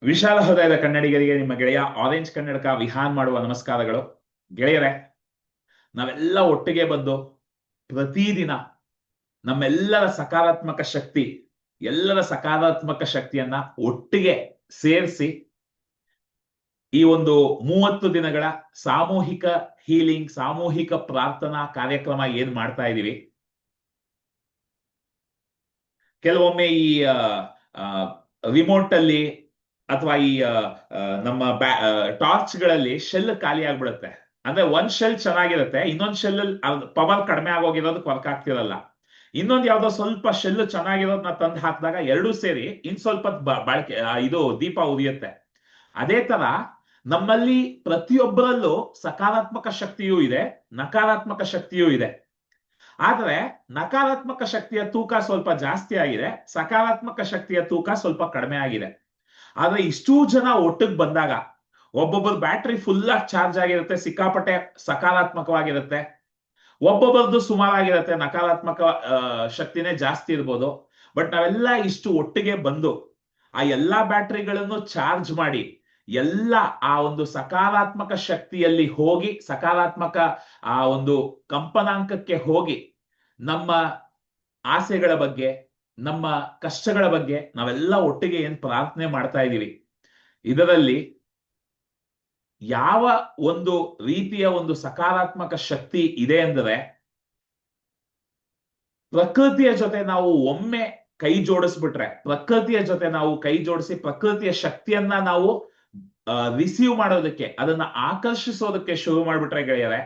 ವಿಶಾಲ ಹೃದಯದ ಕನ್ನಡಿಗರಿಗೆ ನಿಮ್ಮ ಗೆಳೆಯ ಆರೆಂಜ್ ಕನ್ನಡಕ ವಿಹಾನ್ ಮಾಡುವ ನಮಸ್ಕಾರಗಳು. ಗೆಳೆಯರೇ, ನಾವೆಲ್ಲ ಒಟ್ಟಿಗೆ ಬಂದು ಪ್ರತಿದಿನ ನಮ್ಮೆಲ್ಲರ ಸಕಾರಾತ್ಮಕ ಶಕ್ತಿ, ಎಲ್ಲರ ಸಕಾರಾತ್ಮಕ ಶಕ್ತಿಯನ್ನ ಒಟ್ಟಿಗೆ ಸೇರಿಸಿ ಈ ಒಂದು 30 ದಿನಗಳ ಸಾಮೂಹಿಕ ಹೀಲಿಂಗ್, ಸಾಮೂಹಿಕ ಪ್ರಾರ್ಥನಾ ಕಾರ್ಯಕ್ರಮ ಏನ್ ಮಾಡ್ತಾ ಇದೀವಿ. ಕೆಲವೊಮ್ಮೆ ಈ ರಿಮೋಟ್ ಅಲ್ಲಿ ಅಥವಾ ಈ ನಮ್ಮ ಟಾರ್ಚ್ ಗಳಲ್ಲಿ ಶೆಲ್ ಖಾಲಿ ಆಗ್ಬಿಡುತ್ತೆ. ಅಂದ್ರೆ ಒಂದ್ ಶೆಲ್ ಚೆನ್ನಾಗಿರುತ್ತೆ, ಇನ್ನೊಂದ್ ಶೆಲ್ ಪವರ್ ಕಡಿಮೆ ಆಗೋಗಿರೋದಕ್ಕೆ ವರ್ಕ್ ಆಗ್ತಿರಲ್ಲ. ಇನ್ನೊಂದ್ ಯಾವ್ದೋ ಸ್ವಲ್ಪ ಶೆಲ್ ಚೆನ್ನಾಗಿರೋದನ್ನ ತಂದು ಹಾಕಿದಾಗ ಎರಡೂ ಸೇರಿ ಇನ್ ಸ್ವಲ್ಪ ಬಳಕೆ ಇದು ದೀಪ ಉರಿಯುತ್ತೆ. ಅದೇ ತರ ನಮ್ಮಲ್ಲಿ ಪ್ರತಿಯೊಬ್ಬರಲ್ಲೂ ಸಕಾರಾತ್ಮಕ ಶಕ್ತಿಯೂ ಇದೆ, ನಕಾರಾತ್ಮಕ ಶಕ್ತಿಯೂ ಇದೆ. ಆದ್ರೆ ನಕಾರಾತ್ಮಕ ಶಕ್ತಿಯ ತೂಕ ಸ್ವಲ್ಪ ಜಾಸ್ತಿ ಆಗಿದೆ, ಸಕಾರಾತ್ಮಕ ಶಕ್ತಿಯ ತೂಕ ಸ್ವಲ್ಪ ಕಡಿಮೆ ಆಗಿದೆ. ಆದ್ರೆ ಇಷ್ಟೂ ಜನ ಒಟ್ಟಿಗೆ ಬಂದಾಗ ಒಬ್ಬೊಬ್ಬರ ಬ್ಯಾಟ್ರಿ ಫುಲ್ ಆಗಿ ಚಾರ್ಜ್ ಆಗಿರುತ್ತೆ, ಸಿಕ್ಕಾಪಟ್ಟೆ ಸಕಾರಾತ್ಮಕವಾಗಿರುತ್ತೆ. ಒಬ್ಬೊಬ್ಬರದ್ದು ಸುಮಾರಾಗಿರುತ್ತೆ, ನಕಾರಾತ್ಮಕ ಶಕ್ತಿನೇ ಜಾಸ್ತಿ ಇರ್ಬೋದು. ಬಟ್ ನಾವೆಲ್ಲ ಇಷ್ಟು ಒಟ್ಟಿಗೆ ಬಂದು ಆ ಎಲ್ಲಾ ಬ್ಯಾಟ್ರಿಗಳನ್ನು ಚಾರ್ಜ್ ಮಾಡಿ ಎಲ್ಲ ಆ ಒಂದು ಸಕಾರಾತ್ಮಕ ಶಕ್ತಿಯಲ್ಲಿ ಹೋಗಿ, ಸಕಾರಾತ್ಮಕ ಆ ಒಂದು ಕಂಪನಾಂಕಕ್ಕೆ ಹೋಗಿ ನಮ್ಮ ಆಸೆಗಳ ಬಗ್ಗೆ, ನಮ್ಮ ಕಷ್ಟಗಳ ಬಗ್ಗೆ ನಾವೆಲ್ಲ ಒಟ್ಟಿಗೆ ಏನ್ ಪ್ರಾರ್ಥನೆ ಮಾಡ್ತಾ ಇದ್ದೀವಿ, ಇದರಲ್ಲಿ ಯಾವ ಒಂದು ರೀತಿಯ ಒಂದು ಸಕಾರಾತ್ಮಕ ಶಕ್ತಿ ಇದೆ ಅಂದರೆ, ಪ್ರಕೃತಿಯ ಜೊತೆ ನಾವು ಒಮ್ಮೆ ಕೈ ಜೋಡಿಸ್ಬಿಟ್ರೆ, ಪ್ರಕೃತಿಯ ಜೊತೆ ನಾವು ಕೈ ಜೋಡಿಸಿ ಪ್ರಕೃತಿಯ ಶಕ್ತಿಯನ್ನ ನಾವು ರಿಸೀವ್ ಮಾಡೋದಕ್ಕೆ, ಅದನ್ನ ಆಕರ್ಷಿಸೋದಕ್ಕೆ ಶುರು ಮಾಡ್ಬಿಟ್ರೆ ಗೆಳೆಯರೆ,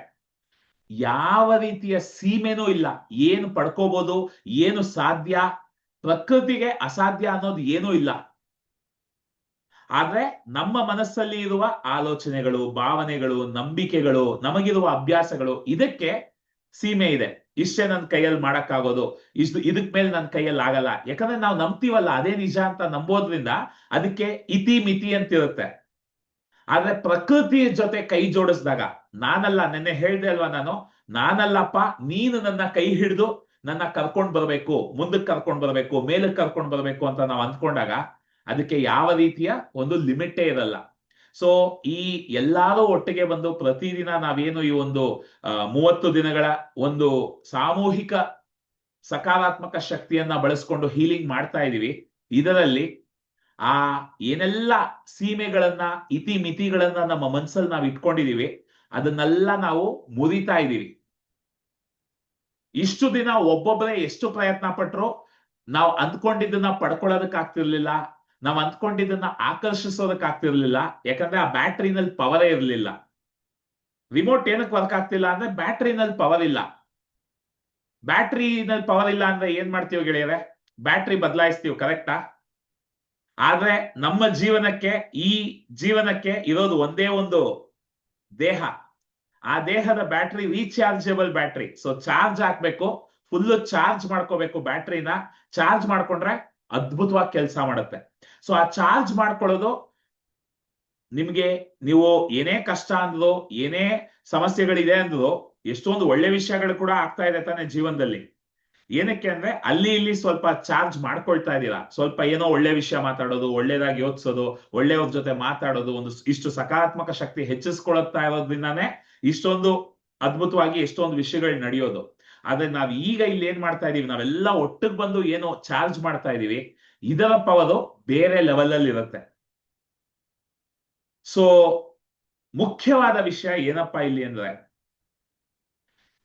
ಯಾವ ರೀತಿಯ ಸೀಮೆನೂ ಇಲ್ಲ. ಏನು ಪಡ್ಕೋಬಹುದು, ಏನು ಸಾಧ್ಯ, ಪ್ರಕೃತಿಗೆ ಅಸಾಧ್ಯ ಅನ್ನೋದು ಏನೂ ಇಲ್ಲ. ಆದ್ರೆ ನಮ್ಮ ಮನಸ್ಸಲ್ಲಿ ಇರುವ ಆಲೋಚನೆಗಳು, ಭಾವನೆಗಳು, ನಂಬಿಕೆಗಳು, ನಮಗಿರುವ ಅಭ್ಯಾಸಗಳು, ಇದಕ್ಕೆ ಸೀಮೆ ಇದೆ. ಇಷ್ಟೇ ನನ್ನ ಕೈಯಲ್ಲಿ ಮಾಡಕ್ಕಾಗೋದು, ಇದಕ್ ಮೇಲೆ ನನ್ನ ಕೈಯಲ್ಲಿ ಆಗಲ್ಲ. ಯಾಕಂದ್ರೆ ನಾವು ನಂಬ್ತೀವಲ್ಲ, ಅದೇ ನಿಜ ಅಂತ ನಂಬೋದ್ರಿಂದ ಅದಕ್ಕೆ ಇತಿ ಮಿತಿ ಅಂತಿರುತ್ತೆ. ಆದ್ರೆ ಪ್ರಕೃತಿ ಜೊತೆ ಕೈ ಜೋಡಿಸಿದಾಗ, ನಾನಲ್ಲ, ನೆನ್ನೆ ಹೇಳ್ದೆ ಅಲ್ವಾ ನಾನಲ್ಲಪ್ಪ, ನೀನು ನನ್ನ ಕೈ ಹಿಡಿದು ನನ್ನ ಕರ್ಕೊಂಡ್ ಬರ್ಬೇಕು, ಮುಂದಕ್ಕೆ ಕರ್ಕೊಂಡ್ ಬರ್ಬೇಕು, ಮೇಲಕ್ಕೆ ಕರ್ಕೊಂಡ್ ಬರ್ಬೇಕು ಅಂತ ನಾವು ಅಂದ್ಕೊಂಡಾಗ ಅದಕ್ಕೆ ಯಾವ ರೀತಿಯ ಒಂದು ಲಿಮಿಟೇ ಇರಲ್ಲ. ಸೊ ಈ ಎಲ್ಲಾರು ಒಟ್ಟಿಗೆ ಬಂದು ಪ್ರತಿದಿನ ನಾವೇನು ಈ ಒಂದು 30 ದಿನಗಳ ಒಂದು ಸಾಮೂಹಿಕ ಸಕಾರಾತ್ಮಕ ಶಕ್ತಿಯನ್ನ ಬಳಸ್ಕೊಂಡು ಹೀಲಿಂಗ್ ಮಾಡ್ತಾ ಇದೀವಿ. ಇದರಲ್ಲಿ ಆ ಏನೆಲ್ಲ ಸೀಮೆಗಳನ್ನ, ಇತಿ ಮಿತಿಗಳನ್ನ ನಮ್ಮ ಮನಸ್ಸಲ್ಲಿ ನಾವು ಇಟ್ಕೊಂಡಿದೀವಿ, ಅದನ್ನೆಲ್ಲ ನಾವು ಮುರಿತಾ ಇದ್ದೀವಿ. ಇಷ್ಟು ದಿನ ಒಬ್ಬೊಬ್ಬರೇ ಎಷ್ಟು ಪ್ರಯತ್ನ ಪಟ್ರು ನಾವು ಅಂದ್ಕೊಂಡಿದ್ದನ್ನ ಪಡ್ಕೊಳ್ಳೋದಕ್ ಆಗ್ತಿರ್ಲಿಲ್ಲ, ನಾವು ಅಂದ್ಕೊಂಡಿದ್ದನ್ನ ಆಕರ್ಷಿಸೋದಕ್ ಆಗ್ತಿರ್ಲಿಲ್ಲ. ಯಾಕಂದ್ರೆ ಆ ಬ್ಯಾಟ್ರಿನಲ್ಲಿ ಪವರೇ ಇರಲಿಲ್ಲ. ರಿಮೋಟ್ ಏನಕ್ಕೆ ವರ್ಕ್ ಆಗ್ತಿಲ್ಲ ಅಂದ್ರೆ ಬ್ಯಾಟ್ರಿನಲ್ಲಿ ಪವರ್ ಇಲ್ಲ. ಬ್ಯಾಟ್ರಿನಲ್ಲಿ ಪವರ್ ಇಲ್ಲ ಅಂದ್ರೆ ಏನ್ ಮಾಡ್ತೀವಿ ಗೆಳೆಯರೆ? ಬ್ಯಾಟ್ರಿ ಬದಲಾಯಿಸ್ತೀವಿ, ಕರೆಕ್ಟಾ? ಆದ್ರೆ ನಮ್ಮ ಈ ಜೀವನಕ್ಕೆ ಇರೋದು ಒಂದೇ ಒಂದು ದೇಹ. ಆ ದೇಹದ battery rechargeable battery. So charge ಹಾಕ್ಬೇಕು, ಫುಲ್ ಚಾರ್ಜ್ ಮಾಡ್ಕೋಬೇಕು. ಬ್ಯಾಟ್ರಿನ ಚಾರ್ಜ್ ಮಾಡ್ಕೊಂಡ್ರೆ ಅದ್ಭುತವಾಗಿ ಕೆಲಸ ಮಾಡುತ್ತೆ. ಸೊ ಆ ಚಾರ್ಜ್ ಮಾಡ್ಕೊಳ್ಳೋದು ನಿಮ್ಗೆ, ನೀವು ಏನೇ ಕಷ್ಟ ಅಂದ್ರು, ಏನೇ ಸಮಸ್ಯೆಗಳಿದೆ ಅಂದ್ರು, ಎಷ್ಟೊಂದು ಒಳ್ಳೆ ವಿಷಯಗಳು ಕೂಡ ಆಗ್ತಾ ಇದೆ ತಾನೆ ಜೀವನದಲ್ಲಿ. ಏನಕ್ಕೆ ಅಂದ್ರೆ ಅಲ್ಲಿ ಇಲ್ಲಿ ಸ್ವಲ್ಪ ಚಾರ್ಜ್ ಮಾಡ್ಕೊಳ್ತಾ ಇದ್ದೀರಾ. ಸ್ವಲ್ಪ ಏನೋ ಒಳ್ಳೆ ವಿಷಯ ಮಾತಾಡೋದು, ಒಳ್ಳೇದಾಗಿ ಯೋಚಿಸೋದು, ಒಳ್ಳೆಯವ್ರ ಜೊತೆ ಮಾತಾಡೋದು, ಒಂದು ಇಷ್ಟು ಸಕಾರಾತ್ಮಕ ಶಕ್ತಿ ಹೆಚ್ಚಿಸ್ಕೊಳ್ತಾ ಇರೋದ್ರಿಂದಾನೇ ಇಷ್ಟೊಂದು ಅದ್ಭುತವಾಗಿ ಎಷ್ಟೊಂದು ವಿಷಯಗಳು ನಡೆಯೋದು. ಆದ್ರೆ ನಾವ್ ಈಗ ಇಲ್ಲಿ ಏನ್ ಮಾಡ್ತಾ ಇದೀವಿ, ನಾವೆಲ್ಲ ಒಟ್ಟಿಗೆ ಬಂದು ಏನೋ ಚಾರ್ಜ್ ಮಾಡ್ತಾ ಇದೀವಿ, ಇದರ ಪವರು ಬೇರೆ ಲೆವೆಲ್ ಅಲ್ಲಿ ಇರುತ್ತೆ. ಸೊ ಮುಖ್ಯವಾದ ವಿಷಯ ಏನಪ್ಪಾ ಇಲ್ಲಿ ಅಂದ್ರೆ,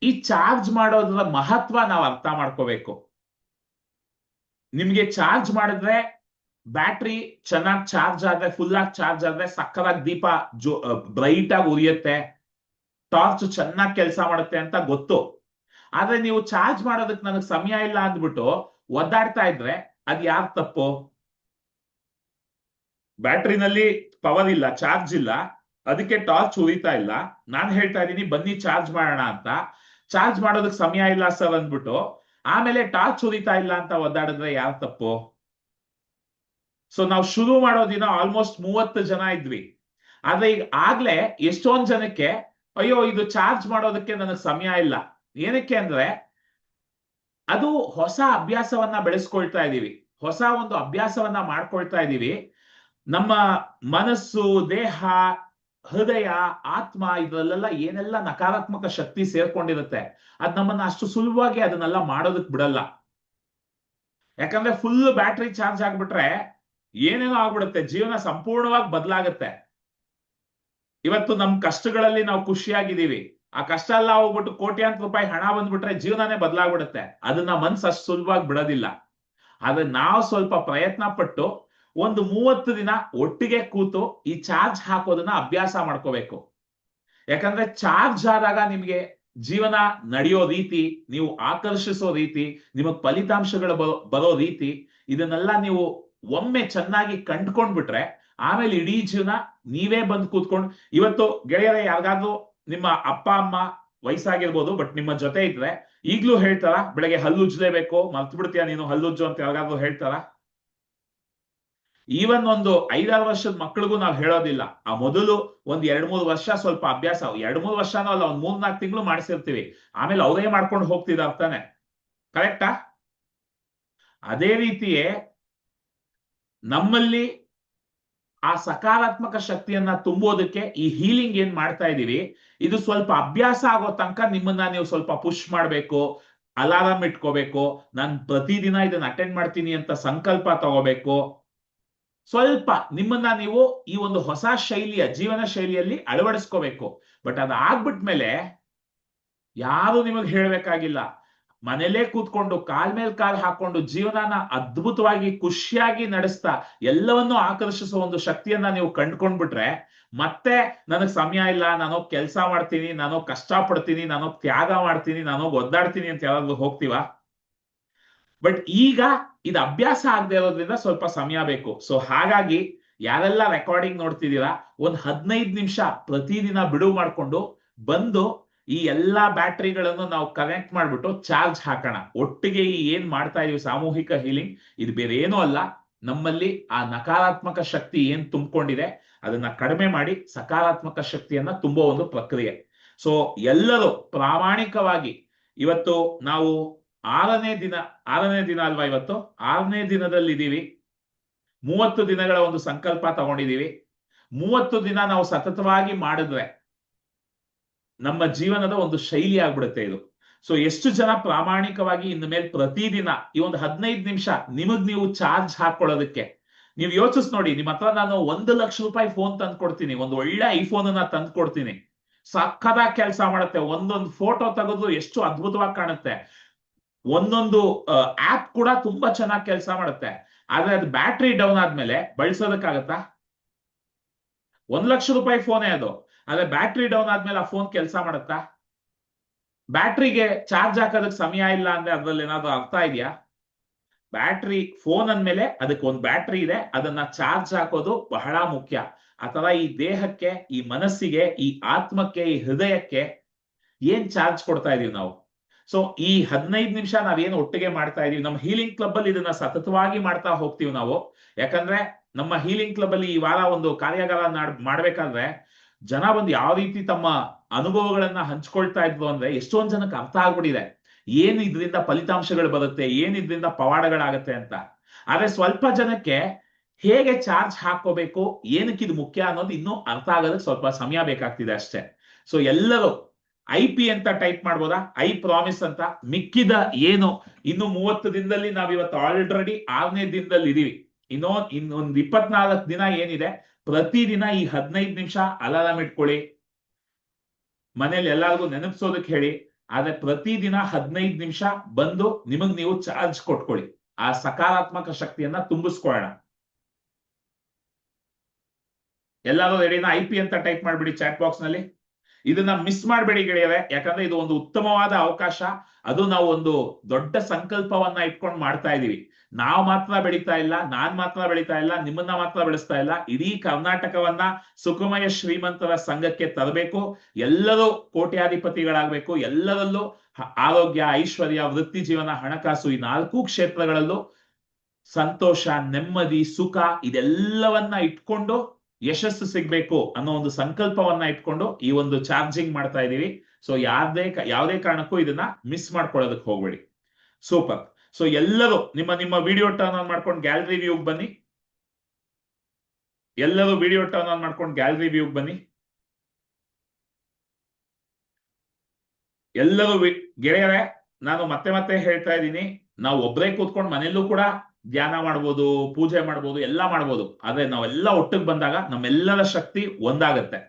ಈ ಚಾರ್ಜ್ ಮಾಡೋದ್ರ ಮಹತ್ವ ನಾವು ಅರ್ಥ ಮಾಡ್ಕೋಬೇಕು. ನಿಮ್ಗೆ ಚಾರ್ಜ್ ಮಾಡಿದ್ರೆ, ಬ್ಯಾಟ್ರಿ ಚೆನ್ನಾಗಿ ಚಾರ್ಜ್ ಆದ್ರೆ, ಫುಲ್ ಆಗಿ ಚಾರ್ಜ್ ಆದ್ರೆ ಸಕ್ಕದಾಗಿ ದೀಪ ಬ್ರೈಟ್ ಆಗಿ ಉರಿಯುತ್ತೆ, ಟಾರ್ಚ್ ಚೆನ್ನಾಗಿ ಕೆಲಸ ಮಾಡುತ್ತೆ ಅಂತ ಗೊತ್ತು. ಆದ್ರೆ ನೀವು ಚಾರ್ಜ್ ಮಾಡೋದಕ್ಕೆ ನನಗೆ ಸಮಯ ಇಲ್ಲ ಅಂದ್ಬಿಟ್ಟು ಒದ್ದಾಡ್ತಾ ಇದ್ರೆ ಅದ್ ಯಾರ್ ತಪ್ಪು? ಬ್ಯಾಟ್ರಿನಲ್ಲಿ ಪವರ್ ಇಲ್ಲ, ಚಾರ್ಜ್ ಇಲ್ಲ, ಅದಕ್ಕೆ ಟಾರ್ಚ್ ಉರಿತಾ ಇಲ್ಲ. ನಾನ್ ಹೇಳ್ತಾ ಇದ್ದೀನಿ ಬನ್ನಿ ಚಾರ್ಜ್ ಮಾಡೋಣ ಅಂತ. ಚಾರ್ಜ್ ಮಾಡೋದಕ್ಕೆ ಸಮಯ ಇಲ್ಲ ಸರ್ ಅಂದ್ಬಿಟ್ಟು ಆಮೇಲೆ ಟಾರ್ಚ್ ಉರಿತಾ ಇಲ್ಲ ಅಂತ ಒದ್ದಾಡಿದ್ರೆ ಯಾರ್ ತಪ್ಪು? ಸೊ ನಾವು ಶುರು ಮಾಡೋ ದಿನ ಆಲ್ಮೋಸ್ಟ್ 30 ಜನ ಇದ್ವಿ. ಆದ್ರೆ ಈಗ ಆಗ್ಲೇ ಎಷ್ಟೊಂದ್ ಜನಕ್ಕೆ ಅಯ್ಯೋ ಇದು ಚಾರ್ಜ್ ಮಾಡೋದಕ್ಕೆ ನನಗೆ ಸಮಯ ಇಲ್ಲ. ಏನಕ್ಕೆ ಅಂದ್ರೆ ಅದು ಹೊಸ ಅಭ್ಯಾಸವನ್ನ ಬೆಳೆಸ್ಕೊಳ್ತಾ ಇದೀವಿ, ಹೊಸ ಒಂದು ಅಭ್ಯಾಸವನ್ನ ಮಾಡ್ಕೊಳ್ತಾ ಇದೀವಿ. ನಮ್ಮ ಮನಸ್ಸು, ದೇಹ, ಹೃದಯ, ಆತ್ಮ ಇದರಲ್ಲೆಲ್ಲ ಏನೆಲ್ಲ ನಕಾರಾತ್ಮಕ ಶಕ್ತಿ ಸೇರ್ಕೊಂಡಿರುತ್ತೆ, ಅದ್ ನಮ್ಮನ್ನ ಅಷ್ಟು ಸುಲಭವಾಗಿ ಅದನ್ನೆಲ್ಲ ಮಾಡೋದಕ್ ಬಿಡಲ್ಲ. ಯಾಕಂದ್ರೆ ಫುಲ್ ಬ್ಯಾಟ್ರಿ ಚಾರ್ಜ್ ಆಗ್ಬಿಟ್ರೆ ಏನೇನೋ ಆಗ್ಬಿಡುತ್ತೆ, ಜೀವನ ಸಂಪೂರ್ಣವಾಗಿ ಬದಲಾಗುತ್ತೆ. ಇವತ್ತು ನಮ್ ಕಷ್ಟಗಳಲ್ಲಿ ನಾವು ಖುಷಿಯಾಗಿದ್ದೀವಿ, ಆ ಕಷ್ಟ ಎಲ್ಲ ಹೋಗ್ಬಿಟ್ಟು ಕೋಟ್ಯಾಂತರ ರೂಪಾಯಿ ಹಣ ಬಂದ್ಬಿಟ್ರೆ ಜೀವನನೇ ಬದಲಾಗ್ಬಿಡುತ್ತೆ. ಅದನ್ನ ಮನ್ಸು ಅಷ್ಟು ಸುಲಭವಾಗಿ ಬಿಡೋದಿಲ್ಲ. ಆದ್ರೆ ನಾವು ಸ್ವಲ್ಪ ಪ್ರಯತ್ನ ಪಟ್ಟು ಒಂದು 30 ದಿನ ಒಟ್ಟಿಗೆ ಕೂತು ಈ ಚಾರ್ಜ್ ಹಾಕೋದನ್ನ ಅಭ್ಯಾಸ ಮಾಡ್ಕೋಬೇಕು. ಯಾಕಂದ್ರೆ ಚಾರ್ಜ್ ಆದಾಗ ನಿಮ್ಗೆ ಜೀವನ ನಡೆಯೋ ರೀತಿ, ನೀವು ಆಕರ್ಷಿಸೋ ರೀತಿ, ನಿಮಗ್ ಫಲಿತಾಂಶಗಳು ಬರೋ ರೀತಿ, ಇದನ್ನೆಲ್ಲ ನೀವು ಒಮ್ಮೆ ಚೆನ್ನಾಗಿ ಕಂಡ್ಕೊಂಡ್ಬಿಟ್ರೆ ಆಮೇಲೆ ಇಡೀ ಜೀವನ ನೀವೇ ಬಂದು ಕೂತ್ಕೊಂಡು, ಇವತ್ತು ಗೆಳೆಯರೇ ಯಾರಿಗಾದ್ರೂ ನಿಮ್ಮ ಅಪ್ಪ ಅಮ್ಮ ವಯಸ್ಸಾಗಿರ್ಬೋದು, ಬಟ್ ನಿಮ್ಮ ಜೊತೆ ಇದ್ರೆ ಈಗ್ಲೂ ಹೇಳ್ತಾರ ಬೆಳಗ್ಗೆ ಹಲ್ಲು ಉಜ್ಲೇಬೇಕು, ಮರ್ತು ಬಿಡ್ತೀಯ ನೀನು ಹಲ್ಲುಜ್ಜು ಅಂತ ಯಾರಿಗಾದ್ರೂ ಹೇಳ್ತಾರ? ಈವನ್ ಒಂದು 5-6 ವರ್ಷದ ಮಕ್ಕಳಿಗೂ ನಾವು ಹೇಳೋದಿಲ್ಲ. ಆ ಮೊದಲು ಒಂದ್ 2-3 ವರ್ಷ ಸ್ವಲ್ಪ ಅಭ್ಯಾಸ, 2-3 ವರ್ಷನೂ ಅಲ್ಲ, ಒಂದ್ 3-4 ತಿಂಗಳು ಮಾಡಿಸಿರ್ತೀವಿ, ಆಮೇಲೆ ಅವರೇ ಮಾಡ್ಕೊಂಡು ಹೋಗ್ತಿದ್ದಾರೆ ತಾನೆ. ಕರೆಕ್ಟಾ? ಅದೇ ರೀತಿಯೇ ನಮ್ಮಲ್ಲಿ ಆ ಸಕಾರಾತ್ಮಕ ಶಕ್ತಿಯನ್ನ ತುಂಬೋದಕ್ಕೆ ಈ ಹೀಲಿಂಗ್ ಏನ್ ಮಾಡ್ತಾ ಇದೀವಿ, ಇದು ಸ್ವಲ್ಪ ಅಭ್ಯಾಸ ಆಗೋ ತನಕ ನಿಮ್ಮನ್ನ ನೀವು ಸ್ವಲ್ಪ ಪುಷ್ ಮಾಡ್ಬೇಕು, ಅಲಾರಾಮ್ ಇಟ್ಕೋಬೇಕು, ನಾನು ಪ್ರತಿದಿನ ಇದನ್ನ ಅಟೆಂಡ್ ಮಾಡ್ತೀನಿ ಅಂತ ಸಂಕಲ್ಪ ತಗೋಬೇಕು. ಸ್ವಲ್ಪ ನಿಮ್ಮನ್ನ ನೀವು ಈ ಒಂದು ಹೊಸ ಶೈಲಿಯ ಜೀವನ ಶೈಲಿಯಲ್ಲಿ ಅಳವಡಿಸ್ಕೋಬೇಕು. ಬಟ್ ಅದಾಗ್ಬಿಟ್ಮೇಲೆ ಯಾರು ನಿಮಗೆ ಹೇಳ್ಬೇಕಾಗಿಲ್ಲ. ಮನೇಲೇ ಕೂತ್ಕೊಂಡು ಕಾಲ್ ಮೇಲ್ ಕಾಲ್ ಹಾಕೊಂಡು ಜೀವನನ ಅದ್ಭುತವಾಗಿ ಖುಷಿಯಾಗಿ ನಡೆಸ್ತಾ ಎಲ್ಲವನ್ನೂ ಆಕರ್ಷಿಸುವ ಒಂದು ಶಕ್ತಿಯನ್ನ ನೀವು ಕಂಡ್ಕೊಂಡ್ಬಿಟ್ರೆ, ಮತ್ತೆ ನನಗ್ ಸಮಯ ಇಲ್ಲ, ನಾನು ಕೆಲಸ ಮಾಡ್ತೀನಿ, ನಾನು ಕಷ್ಟ ಪಡ್ತೀನಿ, ನಾನು ತ್ಯಾಗ ಮಾಡ್ತೀನಿ, ನಾನು ಒದ್ದಾಡ್ತೀನಿ ಅಂತ ಯಾರಾದ್ರೂ ಹೋಗ್ತೀವಾ? ಬಟ್ ಈಗ ಇದು ಅಭ್ಯಾಸ ಆಗದೆ ಇರೋದ್ರಿಂದ ಸ್ವಲ್ಪ ಸಮಯ ಬೇಕು. ಸೊ ಹಾಗಾಗಿ ಯಾರೆಲ್ಲ ರೆಕಾರ್ಡಿಂಗ್ ನೋಡ್ತಿದ್ದೀರಾ, ಒಂದ್ 15 ನಿಮಿಷ ಪ್ರತಿದಿನ ಬಿಡುವು ಮಾಡ್ಕೊಂಡು ಬಂದು ಈ ಎಲ್ಲಾ ಬ್ಯಾಟ್ರಿಗಳನ್ನು ನಾವು ಕನೆಕ್ಟ್ ಮಾಡ್ಬಿಟ್ಟು ಚಾರ್ಜ್ ಹಾಕೋಣ. ಒಟ್ಟಿಗೆ ಈ ಏನ್ ಮಾಡ್ತಾ ಇದೀವಿ ಸಾಮೂಹಿಕ ಹೀಲಿಂಗ್, ಇದು ಬೇರೆ ಏನೂ ಅಲ್ಲ, ನಮ್ಮಲ್ಲಿ ಆ ನಕಾರಾತ್ಮಕ ಶಕ್ತಿ ಏನ್ ತುಂಬಿಕೊಂಡಿದೆ ಅದನ್ನ ಕಡಿಮೆ ಮಾಡಿ ಸಕಾರಾತ್ಮಕ ಶಕ್ತಿಯನ್ನ ತುಂಬೋ ಒಂದು ಪ್ರಕ್ರಿಯೆ. ಸೊ ಎಲ್ಲರೂ ಪ್ರಾಮಾಣಿಕವಾಗಿ, ಇವತ್ತು ನಾವು 6ನೇ ದಿನ ಅಲ್ವಾ, ಇವತ್ತು 6ನೇ ದಿನದಲ್ಲಿ ಇದೀವಿ. 30 ದಿನಗಳ ಒಂದು ಸಂಕಲ್ಪ ತಗೊಂಡಿದೀವಿ. 30 ದಿನ ನಾವು ಸತತವಾಗಿ ಮಾಡಿದ್ರೆ ನಮ್ಮ ಜೀವನದ ಒಂದು ಶೈಲಿ ಆಗ್ಬಿಡುತ್ತೆ ಇದು. ಸೊ ಎಷ್ಟು ಜನ ಪ್ರಾಮಾಣಿಕವಾಗಿ ಇನ್ನು ಮೇಲೆ ಪ್ರತಿದಿನ ಈ ಒಂದು 15 ನಿಮಿಷ ನಿಮಗ್ ನೀವು ಚಾರ್ಜ್ ಹಾಕೊಳ್ಳೋದಕ್ಕೆ, ನೀವು ಯೋಚಿಸ್ ನೋಡಿ, ನಿಮ್ಮ ಹತ್ರ ನಾನು 1 ಲಕ್ಷ ರೂಪಾಯಿ ಫೋನ್ ತಂದು ಕೊಡ್ತೀನಿ, ಒಂದು ಒಳ್ಳೆ ಐಫೋನ್ ಅನ್ನ ತಂದು ಕೊಡ್ತೀನಿ, ಸಕ್ಕದಾಗಿ ಕೆಲಸ ಮಾಡುತ್ತೆ, ಒಂದೊಂದು ಫೋಟೋ ತೆಗೆದು ಎಷ್ಟು ಅದ್ಭುತವಾಗಿ ಕಾಣುತ್ತೆ, ಒಂದೊಂದು ಆಪ್ ಕೂಡ ತುಂಬಾ ಚೆನ್ನಾಗಿ ಕೆಲಸ ಮಾಡುತ್ತೆ. ಆದ್ರೆ ಅದು ಬ್ಯಾಟ್ರಿ ಡೌನ್ ಆದ್ಮೇಲೆ ಬಳಸೋದಕ್ಕಾಗತ್ತಾ? 1 ಲಕ್ಷ ರೂಪಾಯಿ ಫೋನೇ ಅದು, ಆದ್ರೆ ಬ್ಯಾಟ್ರಿ ಡೌನ್ ಆದ್ಮೇಲೆ ಆ ಫೋನ್ ಕೆಲಸ ಮಾಡುತ್ತಾ? ಬ್ಯಾಟ್ರಿಗೆ ಚಾರ್ಜ್ ಹಾಕೋದಕ್ಕೆ ಸಮಯ ಇಲ್ಲ ಅಂದ್ರೆ ಅದ್ರಲ್ಲಿ ಏನಾದ್ರು ಅರ್ಥ ಇದೆಯಾ? ಬ್ಯಾಟ್ರಿ ಫೋನ್ ಅಂದ್ಮೇಲೆ ಅದಕ್ಕೆ ಒಂದು ಬ್ಯಾಟ್ರಿ ಇದೆ, ಅದನ್ನ ಚಾರ್ಜ್ ಹಾಕೋದು ಬಹಳ ಮುಖ್ಯ. ಅಥವಾ ಈ ದೇಹಕ್ಕೆ, ಈ ಮನಸ್ಸಿಗೆ, ಈ ಆತ್ಮಕ್ಕೆ, ಈ ಹೃದಯಕ್ಕೆ ಏನ್ ಚಾರ್ಜ್ ಕೊಡ್ತಾ ಇದೀವಿ ನಾವು? ಸೊ ಈ 15 ನಿಮಿಷ ನಾವೇನು ಒಟ್ಟಿಗೆ ಮಾಡ್ತಾ ಇದೀವಿ, ನಮ್ಮ ಹೀಲಿಂಗ್ ಕ್ಲಬ್ ಅಲ್ಲಿ ಇದನ್ನ ಸತತವಾಗಿ ಮಾಡ್ತಾ ಹೋಗ್ತೀವಿ ನಾವು. ಯಾಕಂದ್ರೆ ನಮ್ಮ ಹೀಲಿಂಗ್ ಕ್ಲಬ್ ಅಲ್ಲಿ ಈ ವಾರ ಒಂದು ಕಾರ್ಯಾಗಾರ ಮಾಡ್ಬೇಕಾದ್ರೆ ಜನ ಬಂದು ಯಾವ ರೀತಿ ತಮ್ಮ ಅನುಭವಗಳನ್ನ ಹಂಚ್ಕೊಳ್ತಾ ಇದ್ರು ಅಂದ್ರೆ ಎಷ್ಟೊಂದ್ ಜನಕ್ಕೆ ಅರ್ಥ ಆಗ್ಬಿಟ್ಟಿದೆ ಏನ್ ಇದರಿಂದ ಫಲಿತಾಂಶಗಳು ಬರುತ್ತೆ, ಏನ್ ಇದರಿಂದ ಪವಾಡಗಳಾಗತ್ತೆ ಅಂತ. ಆದ್ರೆ ಸ್ವಲ್ಪ ಜನಕ್ಕೆ ಹೇಗೆ ಚಾರ್ಜ್ ಹಾಕೋಬೇಕು, ಏನಕ್ಕೆ ಇದು ಮುಖ್ಯ ಅನ್ನೋದು ಇನ್ನೂ ಅರ್ಥ ಆಗೋದಕ್ಕೆ ಸ್ವಲ್ಪ ಸಮಯ ಬೇಕಾಗ್ತಿದೆ ಅಷ್ಟೇ. ಸೊ ಎಲ್ಲರೂ IP ಅಂತ ಟೈಪ್ ಮಾಡ್ಬೋದಾ, ಐ ಪ್ರಾಮಿಸ್ ಅಂತ. ಮಿಕ್ಕಿದ ಏನು ಇನ್ನು 30 ದಿನದಲ್ಲಿ ನಾವಿವತ್ತು ಆಲ್ರೆಡಿ 6ನೇ ದಿನದಲ್ಲಿ ಇದೀವಿ, ಇನ್ನೊಂದು 24 ದಿನ ಏನಿದೆ, ಪ್ರತಿದಿನ ಈ 15 ನಿಮಿಷ ಅಲಾರಾಮ್ ಇಟ್ಕೊಳ್ಳಿ, ಮನೇಲಿ ಎಲ್ಲರಿಗೂ ನೆನಪಿಸೋದಕ್ಕೆ ಹೇಳಿ. ಆದ್ರೆ ಪ್ರತಿದಿನ 15 ನಿಮಿಷ ಬಂದು ನಿಮಗ್ ನೀವು ಚಾರ್ಜ್ ಕೊಟ್ಕೊಳ್ಳಿ, ಆ ಸಕಾರಾತ್ಮಕ ಶಕ್ತಿಯನ್ನ ತುಂಬಿಸ್ಕೊಳ್ಳೋಣ. ಎಲ್ಲರೂ ರೆಡಿನ? IP ಅಂತ ಟೈಪ್ ಮಾಡ್ಬಿಡಿ ಚಾಟ್ ಬಾಕ್ಸ್ ನಲ್ಲಿ. ಇದನ್ನ ಮಿಸ್ ಮಾಡಬೇಡಿ ಗೆಳೆಯರೆ, ಯಾಕಂದ್ರೆ ಇದು ಒಂದು ಉತ್ತಮವಾದ ಅವಕಾಶ. ಅದು ನಾವು ಒಂದು ದೊಡ್ಡ ಸಂಕಲ್ಪವನ್ನ ಇಟ್ಕೊಂಡು ಮಾಡ್ತಾ ಇದೀವಿ. ನಾವು ಮಾತ್ರ ಬೆಳೀತಾ ಇಲ್ಲ, ನಾನ್ ಮಾತ್ರ ಬೆಳೀತಾ ಇಲ್ಲ, ನಿಮ್ಮನ್ನ ಮಾತ್ರ ಬೆಳೆಸ್ತಾ ಇಲ್ಲ, ಇಡೀ ಕರ್ನಾಟಕವನ್ನ ಸುಖಮಯ ಶ್ರೀಮಂತರ ಸಂಘಕ್ಕೆ ತರಬೇಕು. ಎಲ್ಲರೂ ಕೋಟ್ಯಾಧಿಪತಿಗಳಾಗಬೇಕು. ಎಲ್ಲರಲ್ಲೂ ಆರೋಗ್ಯ, ಐಶ್ವರ್ಯ, ವೃತ್ತಿ ಜೀವನ, ಹಣಕಾಸು, ಈ 4 ಕ್ಷೇತ್ರಗಳಲ್ಲೂ ಸಂತೋಷ, ನೆಮ್ಮದಿ, ಸುಖ ಇದೆಲ್ಲವನ್ನ ಇಟ್ಕೊಂಡು ಯಶಸ್ಸು ಸಿಗ್ಬೇಕು ಅನ್ನೋ ಒಂದು ಸಂಕಲ್ಪವನ್ನ ಇಟ್ಕೊಂಡು ಈ ಒಂದು ಚಾರ್ಜಿಂಗ್ ಮಾಡ್ತಾ ಇದೀವಿ. ಸೊ ಯಾವುದೇ ಕಾರಣಕ್ಕೂ ಇದನ್ನ ಮಿಸ್ ಮಾಡ್ಕೊಳ್ಳೋದಕ್ಕೆ ಹೋಗ್ಬೇಡಿ. ಸೂಪರ್. ಸೊ ಎಲ್ಲರೂ ನಿಮ್ಮ ವಿಡಿಯೋ ಟರ್ನ್ ಆನ್ ಮಾಡ್ಕೊಂಡು ಗ್ಯಾಲರಿ ವ್ಯೂಗೆ ಬನ್ನಿ. ಎಲ್ಲರೂ ವಿಡಿಯೋ ಟರ್ನ್ ಆನ್ ಮಾಡ್ಕೊಂಡು ಗ್ಯಾಲರಿ ವ್ಯೂ ಬನ್ನಿ. ಎಲ್ಲರೂ ಗೆಳೆಯರೇ, ನಾನು ಮತ್ತೆ ಮತ್ತೆ ಹೇಳ್ತಾ ಇದ್ದೀನಿ, ನಾವು ಒಬ್ಬರೇ ಕೂತ್ಕೊಂಡು ಮನೆಯಲ್ಲೂ ಕೂಡ ಧ್ಯಾನ ಮಾಡ್ಬೋದು, ಪೂಜೆ ಮಾಡ್ಬೋದು, ಎಲ್ಲ ಮಾಡ್ಬೋದು. ಆದ್ರೆ ನಾವೆಲ್ಲ ಒಟ್ಟಿಗೆ ಬಂದಾಗ ನಮ್ಮೆಲ್ಲರ ಶಕ್ತಿ ಒಂದಾಗತ್ತೆ.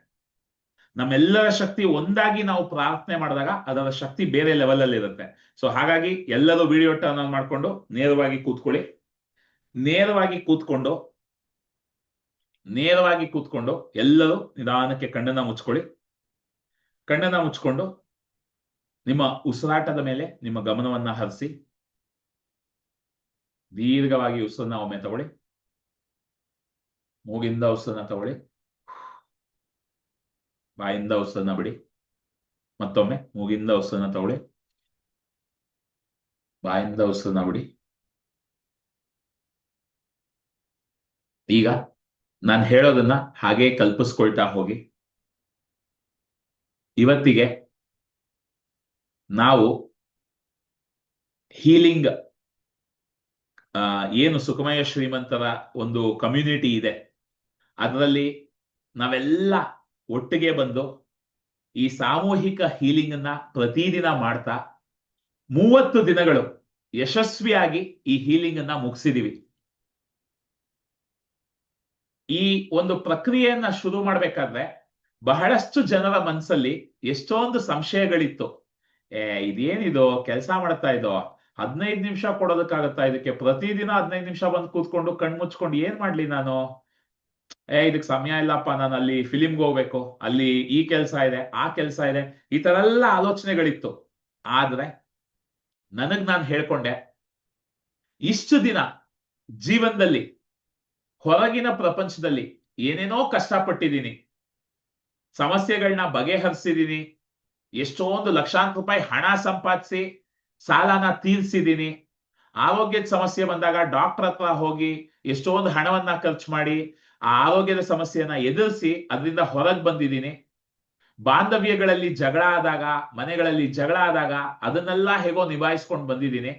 ನಮ್ಮೆಲ್ಲರ ಶಕ್ತಿ ಒಂದಾಗಿ ನಾವು ಪ್ರಾರ್ಥನೆ ಮಾಡಿದಾಗ ಅದರ ಶಕ್ತಿ ಬೇರೆ ಲೆವೆಲ್ ಅಲ್ಲಿ ಇರುತ್ತೆ. ಸೊ ಹಾಗಾಗಿ ಎಲ್ಲರೂ ವಿಡಿಯೋ ಟರ್ನ್ ಆನ್ ಮಾಡ್ಕೊಂಡು ನೇರವಾಗಿ ಕೂತ್ಕೊಳ್ಳಿ. ನೇರವಾಗಿ ಕೂತ್ಕೊಂಡು ಎಲ್ಲರೂ ನಿಧಾನಕ್ಕೆ ಕಣ್ಣನ್ನ ಮುಚ್ಕೊಳ್ಳಿ. ಕಣ್ಣನ್ನ ಮುಚ್ಕೊಂಡು ನಿಮ್ಮ ಉಸಿರಾಟದ ಮೇಲೆ ನಿಮ್ಮ ಗಮನವನ್ನ ಹರಿಸಿ. ದೀರ್ಘವಾಗಿ ಉಸಿರನ್ನ ಒಮ್ಮೆ ತಗೊಳ್ಳಿ. ಮೂಗಿಂದ ಉಸಿರನ್ನ ತಗೊಳ್ಳಿ. ಬಾಯಿಂದ ಉಸಿರನ್ನ ಬಿಡಿ. ಮತ್ತೊಮ್ಮೆ ಮೂಗಿಂದ ಉಸಿರನ್ನ ತಗೊಳ್ಳಿ. ಬಾಯಿಂದ ಉಸಿರನ್ನ ಬಿಡಿ. ಈಗ ನಾನು ಹೇಳೋದನ್ನ ಹಾಗೆ ಕಲ್ಪಿಸ್ಕೊಳ್ತಾ ಹೋಗಿ. ಇವತ್ತಿಗೆ ನಾವು ಹೀಲಿಂಗ್ ಏನು ಸುಖಮಯ ಶ್ರೀಮಂತರ ಒಂದು ಕಮ್ಯುನಿಟಿ ಇದೆ, ಅದರಲ್ಲಿ ನಾವೆಲ್ಲ ಒಟ್ಟಿಗೆ ಬಂದು ಈ ಸಾಮೂಹಿಕ ಹೀಲಿಂಗ್ ಅನ್ನ ಪ್ರತಿದಿನ ಮಾಡ್ತಾ 30 ದಿನಗಳು ಯಶಸ್ವಿಯಾಗಿ ಈ ಹೀಲಿಂಗ್ ಅನ್ನ ಮುಗಿಸಿದೀವಿ. ಈ ಒಂದು ಪ್ರಕ್ರಿಯೆಯನ್ನ ಶುರು ಮಾಡ್ಬೇಕಾದ್ರೆ ಬಹಳಷ್ಟು ಜನರ ಮನಸ್ಸಲ್ಲಿ ಎಷ್ಟೊಂದು ಸಂಶಯಗಳಿತ್ತು. ಇದೇನಿದು ಕೆಲಸ ಮಾಡ್ತಾ ಇದ್ದೋ, 15 ನಿಮಿಷ ಕೊಡೋದಕ್ಕಾಗತ್ತಾ ಇದಕ್ಕೆ? ಪ್ರತಿದಿನ 15 ನಿಮಿಷ ಬಂದು ಕೂತ್ಕೊಂಡು ಕಣ್ಮುಚ್ಕೊಂಡು ಏನ್ ಮಾಡ್ಲಿ ನಾನು? ಇದಕ್ ಸಮಯ ಇಲ್ಲಪ್ಪ, ನಾನು ಅಲ್ಲಿ ಫಿಲಿಮ್ಗೆ ಹೋಗ್ಬೇಕು, ಅಲ್ಲಿ ಈ ಕೆಲಸ ಇದೆ, ಆ ಕೆಲಸ ಇದೆ, ಈ ತರ ಎಲ್ಲ ಆಲೋಚನೆಗಳಿತ್ತು. ಆದ್ರೆ ನಾನು ಹೇಳ್ಕೊಂಡೆ, ಇಷ್ಟು ದಿನ ಜೀವನದಲ್ಲಿ ಹೊರಗಿನ ಪ್ರಪಂಚದಲ್ಲಿ ಏನೇನೋ ಕಷ್ಟಪಟ್ಟಿದ್ದೀನಿ, ಸಮಸ್ಯೆಗಳನ್ನ ಬಗೆಹರಿಸಿದೀನಿ, ಎಷ್ಟೊಂದು ಲಕ್ಷಾಂತರ ರೂಪಾಯಿ ಹಣ ಸಂಪಾದಿಸಿ ಸಾಲನ ತೀರ್ಸಿದೀನಿ, ಆರೋಗ್ಯದ ಸಮಸ್ಯೆ ಬಂದಾಗ ಡಾಕ್ಟರ್ ಹತ್ರ ಹೋಗಿ ಎಷ್ಟೊಂದು ಹಣವನ್ನ ಖರ್ಚು ಮಾಡಿ ಆ ಆರೋಗ್ಯದ ಸಮಸ್ಯೆಯನ್ನ ಎದುರಿಸಿ ಅದರಿಂದ ಹೊರಗೆ ಬಂದಿದ್ದೀನಿ. ಬಾಂಧವ್ಯಗಳಲ್ಲಿ ಜಗಳ ಆದಾಗ, ಮನೆಗಳಲ್ಲಿ ಜಗಳ ಆದಾಗ ಅದನ್ನೆಲ್ಲ ಹೇಗೋ ನಿಭಾಯಿಸ್ಕೊಂಡು ಬಂದಿದ್ದೀನಿ.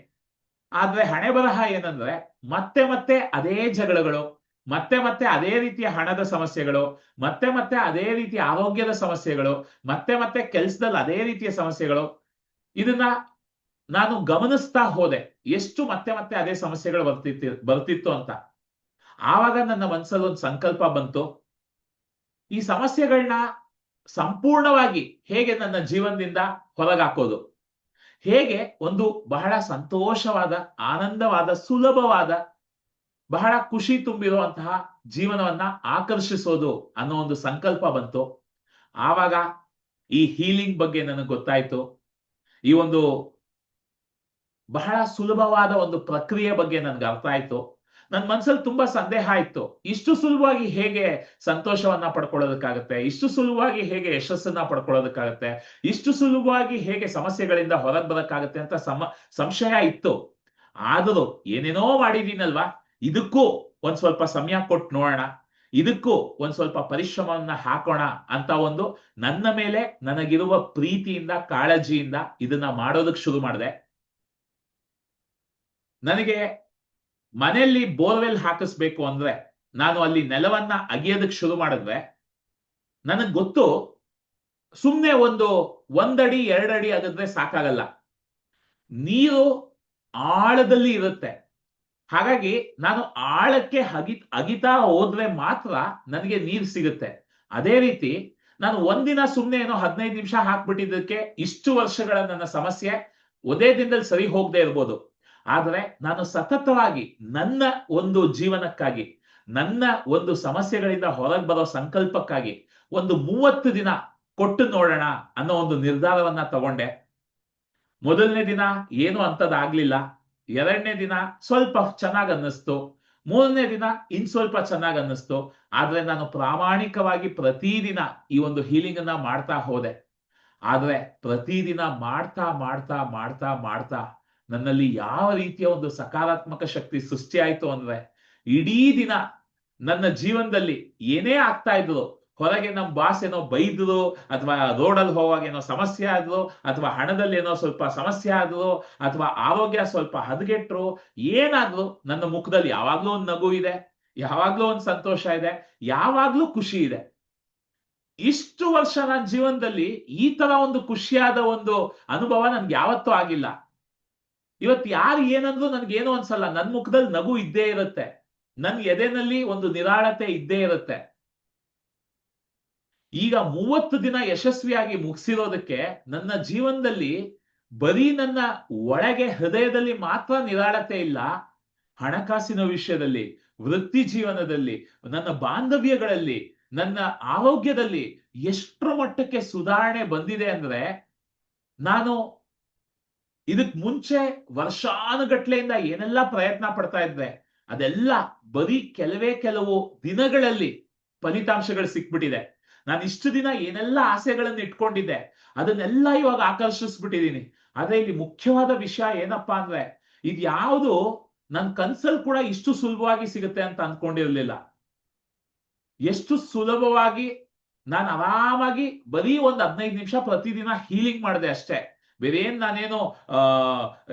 ಆದ್ರೆ ಹಣೆ ಬರಹ ಏನಂದ್ರೆ ಮತ್ತೆ ಮತ್ತೆ ಅದೇ ಜಗಳಗಳು, ಮತ್ತೆ ಮತ್ತೆ ಅದೇ ರೀತಿಯ ಹಣದ ಸಮಸ್ಯೆಗಳು, ಮತ್ತೆ ಮತ್ತೆ ಅದೇ ರೀತಿಯ ಆರೋಗ್ಯದ ಸಮಸ್ಯೆಗಳು, ಮತ್ತೆ ಮತ್ತೆ ಕೆಲ್ಸದಲ್ಲಿ ಅದೇ ರೀತಿಯ ಸಮಸ್ಯೆಗಳು. ಇದನ್ನ ನಾನು ಗಮನಿಸ್ತಾ ಹೋದೆ, ಎಷ್ಟು ಮತ್ತೆ ಮತ್ತೆ ಅದೇ ಸಮಸ್ಯೆಗಳು ಬರ್ತಿತ್ತು ಅಂತ. ಆವಾಗ ನನ್ನ ಮನಸ್ಸಲ್ಲಿ ಒಂದು ಸಂಕಲ್ಪ ಬಂತು, ಈ ಸಮಸ್ಯೆಗಳನ್ನ ಸಂಪೂರ್ಣವಾಗಿ ಹೇಗೆ ನನ್ನ ಜೀವನದಿಂದ ಹೊರಗಾಕೋದು, ಹೇಗೆ ಒಂದು ಬಹಳ ಸಂತೋಷವಾದ, ಆನಂದವಾದ, ಸುಲಭವಾದ, ಬಹಳ ಖುಷಿ ತುಂಬಿರುವಂತಹ ಜೀವನವನ್ನ ಆಕರ್ಷಿಸೋದು ಅನ್ನೋ ಒಂದು ಸಂಕಲ್ಪ ಬಂತು. ಆವಾಗ ಈ ಹೀಲಿಂಗ್ ಬಗ್ಗೆ ನನಗೆ ಗೊತ್ತಾಯ್ತು. ಈ ಒಂದು ಬಹಳ ಸುಲಭವಾದ ಒಂದು ಪ್ರಕ್ರಿಯೆ ಬಗ್ಗೆ ನನ್ಗೆ ಅರ್ಥ ಆಯ್ತು. ನನ್ನ ಮನಸ್ಸಲ್ಲಿ ತುಂಬಾ ಸಂದೇಹ ಇತ್ತು, ಇಷ್ಟು ಸುಲಭವಾಗಿ ಹೇಗೆ ಸಂತೋಷವನ್ನ ಪಡ್ಕೊಳ್ಳೋದಕ್ಕಾಗತ್ತೆ, ಇಷ್ಟು ಸುಲಭವಾಗಿ ಹೇಗೆ ಯಶಸ್ಸನ್ನ ಪಡ್ಕೊಳ್ಳೋದಕ್ಕಾಗತ್ತೆ, ಇಷ್ಟು ಸುಲಭವಾಗಿ ಹೇಗೆ ಸಮಸ್ಯೆಗಳಿಂದ ಹೊರಗೆ ಬರೋಕ್ಕಾಗತ್ತೆ ಅಂತ ಸಂಶಯ ಇತ್ತು. ಆದರೂ ಏನೇನೋ ಮಾಡಿದೀನಲ್ವಾ, ಇದಕ್ಕೂ ಒಂದ್ ಸ್ವಲ್ಪ ಸಮಯ ಕೊಟ್ಟು ನೋಡೋಣ, ಇದಕ್ಕೂ ಒಂದ್ ಸ್ವಲ್ಪ ಪರಿಶ್ರಮವನ್ನ ಹಾಕೋಣ ಅಂತ ಒಂದು ನನ್ನ ಮೇಲೆ ನನಗಿರುವ ಪ್ರೀತಿಯಿಂದ, ಕಾಳಜಿಯಿಂದ ಇದನ್ನ ಮಾಡೋದಕ್ಕೆ ಶುರು ಮಾಡಿದೆ. ನನಗೆ ಮನೆಯಲ್ಲಿ ಬೋರ್ವೆಲ್ ಹಾಕಿಸ್ಬೇಕು ಅಂದ್ರೆ ನಾನು ಅಲ್ಲಿ ನೆಲವನ್ನ ಅಗಿಯೋದಕ್ಕೆ ಶುರು ಮಾಡಿದ್ರೆ ನನಗ್ ಗೊತ್ತು, ಸುಮ್ನೆ ಒಂದಡಿ 2 ಅಡಿ ಅಗಿದ್ರೆ ಸಾಕಾಗಲ್ಲ, ನೀರು ಆಳದಲ್ಲಿ ಇರುತ್ತೆ. ಹಾಗಾಗಿ ನಾನು ಆಳಕ್ಕೆ ಅಗಿತಾ ಹೋದ್ರೆ ಮಾತ್ರ ನನಗೆ ನೀರು ಸಿಗುತ್ತೆ. ಅದೇ ರೀತಿ ನಾನು ಒಂದಿನ ಸುಮ್ನೆ ಏನೋ 15 ನಿಮಿಷ ಹಾಕ್ಬಿಟ್ಟಿದ್ದಕ್ಕೆ ಇಷ್ಟು ವರ್ಷಗಳ ನನ್ನ ಸಮಸ್ಯೆ ಒಂದೇ ದಿನದಲ್ಲಿ ಸರಿ ಹೋಗದೆ ಇರ್ಬೋದು. ಆದ್ರೆ ನಾನು ಸತತವಾಗಿ ನನ್ನ ಒಂದು ಜೀವನಕ್ಕಾಗಿ, ನನ್ನ ಒಂದು ಸಮಸ್ಯೆಗಳಿಂದ ಹೊರಗೆ ಬರೋ ಸಂಕಲ್ಪಕ್ಕಾಗಿ ಒಂದು 30 ದಿನ ಕೊಟ್ಟು ನೋಡೋಣ ಅನ್ನೋ ಒಂದು ನಿರ್ಧಾರವನ್ನ ತಗೊಂಡೆ. ಮೊದಲನೇ ದಿನ ಏನು ಅಂತದಾಗ್ಲಿಲ್ಲ, 2ನೇ ದಿನ ಸ್ವಲ್ಪ ಚೆನ್ನಾಗ್ ಅನ್ನಿಸ್ತು, 3ನೇ ದಿನ ಇನ್ ಸ್ವಲ್ಪ ಚೆನ್ನಾಗ್ ಅನ್ನಿಸ್ತು. ಆದ್ರೆ ನಾನು ಪ್ರಾಮಾಣಿಕವಾಗಿ ಪ್ರತಿದಿನ ಈ ಒಂದು ಹೀಲಿಂಗ್ ಅನ್ನ ಮಾಡ್ತಾ ಹೋದೆ. ಆದ್ರೆ ಪ್ರತಿದಿನ ಮಾಡ್ತಾ ಮಾಡ್ತಾ ಮಾಡ್ತಾ ಮಾಡ್ತಾ ನನ್ನಲ್ಲಿ ಯಾವ ರೀತಿಯ ಒಂದು ಸಕಾರಾತ್ಮಕ ಶಕ್ತಿ ಸೃಷ್ಟಿ ಆಯ್ತು ಅಂದ್ರೆ, ಇಡೀ ದಿನ ನನ್ನ ಜೀವನದಲ್ಲಿ ಏನೇ ಆಗ್ತಾ ಇದ್ರು, ಹೊರಗೆ ನಮ್ ಬಾಸ್ ಏನೋ ಬೈದ್ರು, ಅಥವಾ ರೋಡಲ್ಲಿ ಹೋಗುವಾಗ ಏನೋ ಸಮಸ್ಯೆ ಆದ್ರು, ಅಥವಾ ಹಣದಲ್ಲಿ ಏನೋ ಸ್ವಲ್ಪ ಸಮಸ್ಯೆ ಆದ್ರು, ಅಥವಾ ಆರೋಗ್ಯ ಸ್ವಲ್ಪ ಹದಗೆಟ್ರು, ಏನಾದ್ರು ನನ್ನ ಮುಖದಲ್ಲಿ ಯಾವಾಗ್ಲೂ ಒಂದು ನಗು ಇದೆ. ಯಾವಾಗ್ಲೂ ಒಂದು ಸಂತೋಷ ಇದೆ, ಯಾವಾಗ್ಲೂ ಖುಷಿ ಇದೆ. ಇಷ್ಟು ವರ್ಷ ನನ್ನ ಜೀವನದಲ್ಲಿ ಈ ತರ ಒಂದು ಖುಷಿಯಾದ ಒಂದು ಅನುಭವ ನನ್ಗೆ ಯಾವತ್ತೂ ಆಗಿಲ್ಲ. ಇವತ್ತು ಯಾರು ಏನಂದ್ರು ನನ್ಗೇನು ಅನ್ಸಲ್ಲ, ನನ್ ಮುಖದಲ್ಲಿ ನಗು ಇದ್ದೇ ಇರುತ್ತೆ, ನನ್ ಎದೆನಲ್ಲಿ ಒಂದು ನಿರಾಳತೆ ಇದ್ದೇ ಇರುತ್ತೆ. ಈಗ 30 ದಿನ ಯಶಸ್ವಿಯಾಗಿ ಮುಗಿಸಿರೋದಕ್ಕೆ ನನ್ನ ಜೀವನದಲ್ಲಿ ಬರೀ ನನ್ನ ಒಳಗೆ ಹೃದಯದಲ್ಲಿ ಮಾತ್ರ ನಿರಾಳತೆ ಇಲ್ಲ, ಹಣಕಾಸಿನ ವಿಷಯದಲ್ಲಿ, ವೃತ್ತಿ ಜೀವನದಲ್ಲಿ, ನನ್ನ ಬಾಂಧವ್ಯಗಳಲ್ಲಿ, ನನ್ನ ಆರೋಗ್ಯದಲ್ಲಿ ಎಷ್ಟರ ಮಟ್ಟಕ್ಕೆ ಸುಧಾರಣೆ ಬಂದಿದೆ ಅಂದ್ರೆ, ನಾನು ಇದಕ್ ಮುಂಚೆ ವರ್ಷಾನುಗಟ್ಲೆಯಿಂದ ಏನೆಲ್ಲ ಪ್ರಯತ್ನ ಪಡ್ತಾ ಇದ್ದೆ ಅದೆಲ್ಲ ಬರೀ ಕೆಲವು ದಿನಗಳಲ್ಲಿ ಫಲಿತಾಂಶಗಳು ಸಿಕ್ಬಿಟ್ಟಿದೆ. ನಾನು ಇಷ್ಟು ದಿನ ಏನೆಲ್ಲ ಆಸೆಗಳನ್ನು ಇಟ್ಕೊಂಡಿದ್ದೆ ಅದನ್ನೆಲ್ಲ ಇವಾಗ ಆಕರ್ಷಿಸ್ಬಿಟ್ಟಿದೀನಿ. ಆದ್ರೆ ಇಲ್ಲಿ ಮುಖ್ಯವಾದ ವಿಷಯ ಏನಪ್ಪಾ ಅಂದ್ರೆ, ಇದ್ಯಾವುದು ನನ್ ಕನ್ಸಲ್ ಕೂಡ ಇಷ್ಟು ಸುಲಭವಾಗಿ ಸಿಗುತ್ತೆ ಅಂತ ಅನ್ಕೊಂಡಿರ್ಲಿಲ್ಲ. ಎಷ್ಟು ಸುಲಭವಾಗಿ ನಾನು ಆರಾಮಾಗಿ ಬರೀ ಒಂದ್ 15 ನಿಮಿಷ ಪ್ರತಿದಿನ ಹೀಲಿಂಗ್ ಮಾಡಿದೆ ಅಷ್ಟೇ. ಬೇರೇನ್ ನಾನೇನು